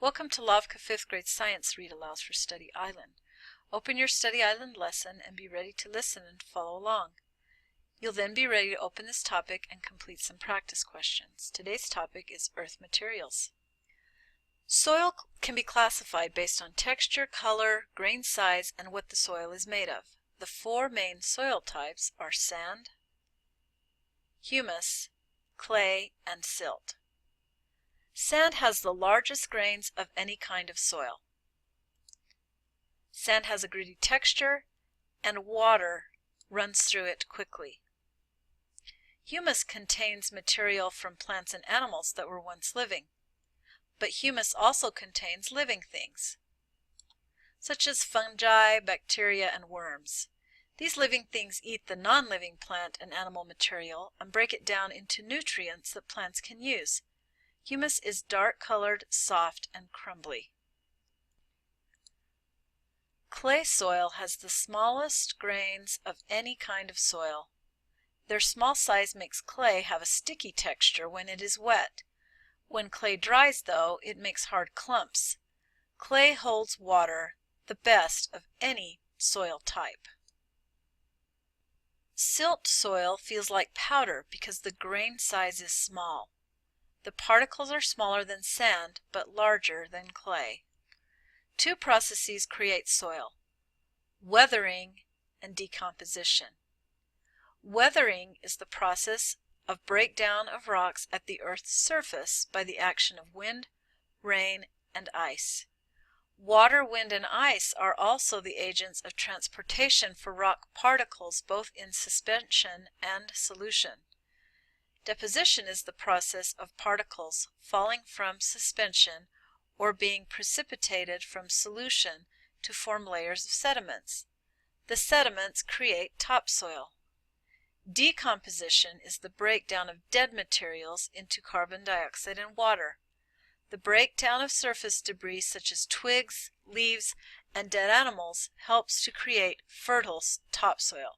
Welcome to Lavka 5th grade science read alouds for Study Island. Open your Study Island lesson and be ready to listen and follow along. You'll then be ready to open this topic and complete some practice questions. Today's topic is earth materials. Soil can be classified based on texture, color, grain size, and what the soil is made of. The four main soil types are sand, humus, clay, and silt. Sand has the largest grains of any kind of soil. Sand has a gritty texture and water runs through it quickly. Humus contains material from plants and animals that were once living, but humus also contains living things, such as fungi, bacteria, and worms. These living things eat the non-living plant and animal material and break it down into nutrients that plants can use. Humus is dark-colored, soft, and crumbly. Clay soil has the smallest grains of any kind of soil. Their small size makes clay have a sticky texture when it is wet. When clay dries, though, it makes hard clumps. Clay holds water, the best of any soil type. Silt soil feels like powder because the grain size is small. The particles are smaller than sand, but larger than clay. Two processes create soil: weathering and decomposition. Weathering is the process of breakdown of rocks at the Earth's surface by the action of wind, rain, and ice. Water, wind, and ice are also the agents of transportation for rock particles, both in suspension and solution. Deposition is the process of particles falling from suspension or being precipitated from solution to form layers of sediments. The sediments create topsoil. Decomposition is the breakdown of dead materials into carbon dioxide and water. The breakdown of surface debris such as twigs, leaves, and dead animals helps to create fertile topsoil.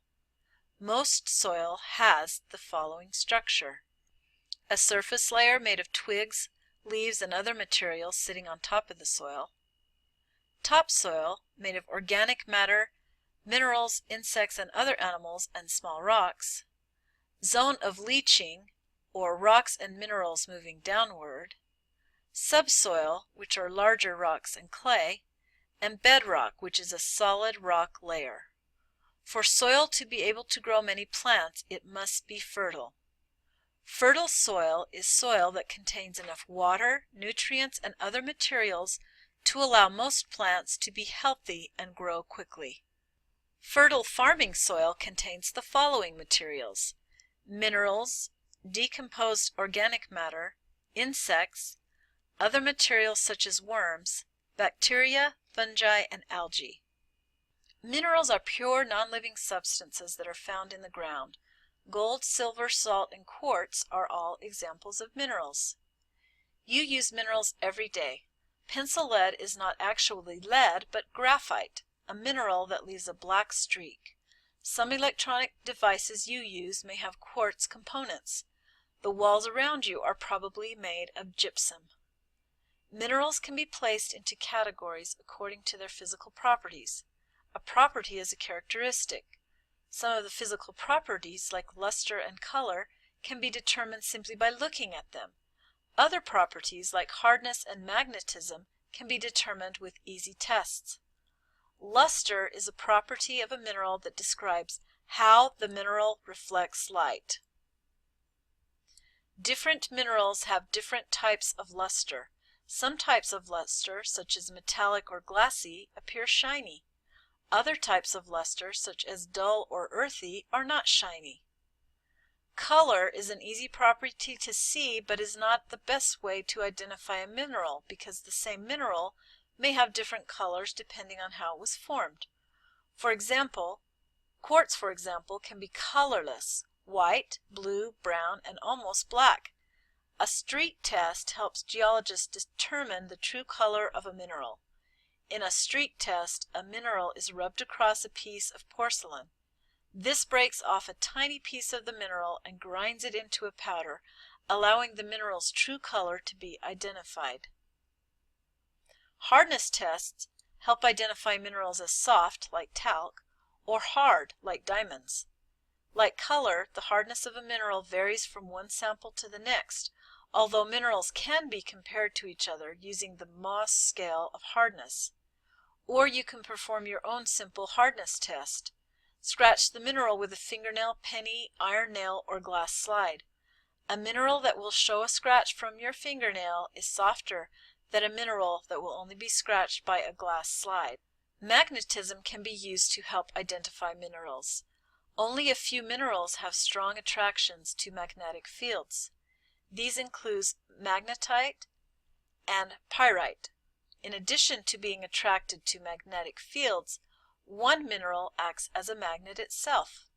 Most soil has the following structure: a surface layer made of twigs, leaves, and other materials sitting on top of the soil. Topsoil made of organic matter, minerals, insects, and other animals, and small rocks. Zone of leaching, or rocks and minerals moving downward. Subsoil, which are larger rocks and clay. And bedrock, which is a solid rock layer. For soil to be able to grow many plants, it must be fertile. Fertile soil is soil that contains enough water, nutrients, and other materials to allow most plants to be healthy and grow quickly. Fertile farming soil contains the following materials: minerals, decomposed organic matter, insects, other materials such as worms, bacteria, fungi, and algae. Minerals are pure non-living substances that are found in the ground. Gold, silver, salt, and quartz are all examples of minerals. You use minerals every day. Pencil lead is not actually lead, but graphite, a mineral that leaves a black streak. Some electronic devices you use may have quartz components. The walls around you are probably made of gypsum. Minerals can be placed into categories according to their physical properties. A property is a characteristic. Some of the physical properties, like luster and color, can be determined simply by looking at them. Other properties, like hardness and magnetism, can be determined with easy tests. Luster is a property of a mineral that describes how the mineral reflects light. Different minerals have different types of luster. Some types of luster, such as metallic or glassy, appear shiny. Other types of luster, such as dull or earthy, are not shiny. Color is an easy property to see, but is not the best way to identify a mineral because the same mineral may have different colors depending on how it was formed. Quartz, for example, can be colorless: white, blue, brown, and almost black. A streak test helps geologists determine the true color of a mineral. In a streak test, a mineral is rubbed across a piece of porcelain. This breaks off a tiny piece of the mineral and grinds it into a powder, allowing the mineral's true color to be identified. Hardness tests help identify minerals as soft, like talc, or hard, like diamonds. Like color, the hardness of a mineral varies from one sample to the next, although minerals can be compared to each other using the Mohs scale of hardness. Or you can perform your own simple hardness test. Scratch the mineral with a fingernail, penny, iron nail, or glass slide. A mineral that will show a scratch from your fingernail is softer than a mineral that will only be scratched by a glass slide. Magnetism can be used to help identify minerals. Only a few minerals have strong attractions to magnetic fields. These include magnetite and pyrite. In addition to being attracted to magnetic fields, one mineral acts as a magnet itself.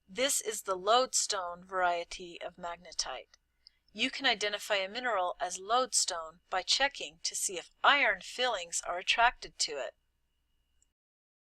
This is the lodestone variety of magnetite. You can identify a mineral as lodestone by checking to see if iron fillings are attracted to it.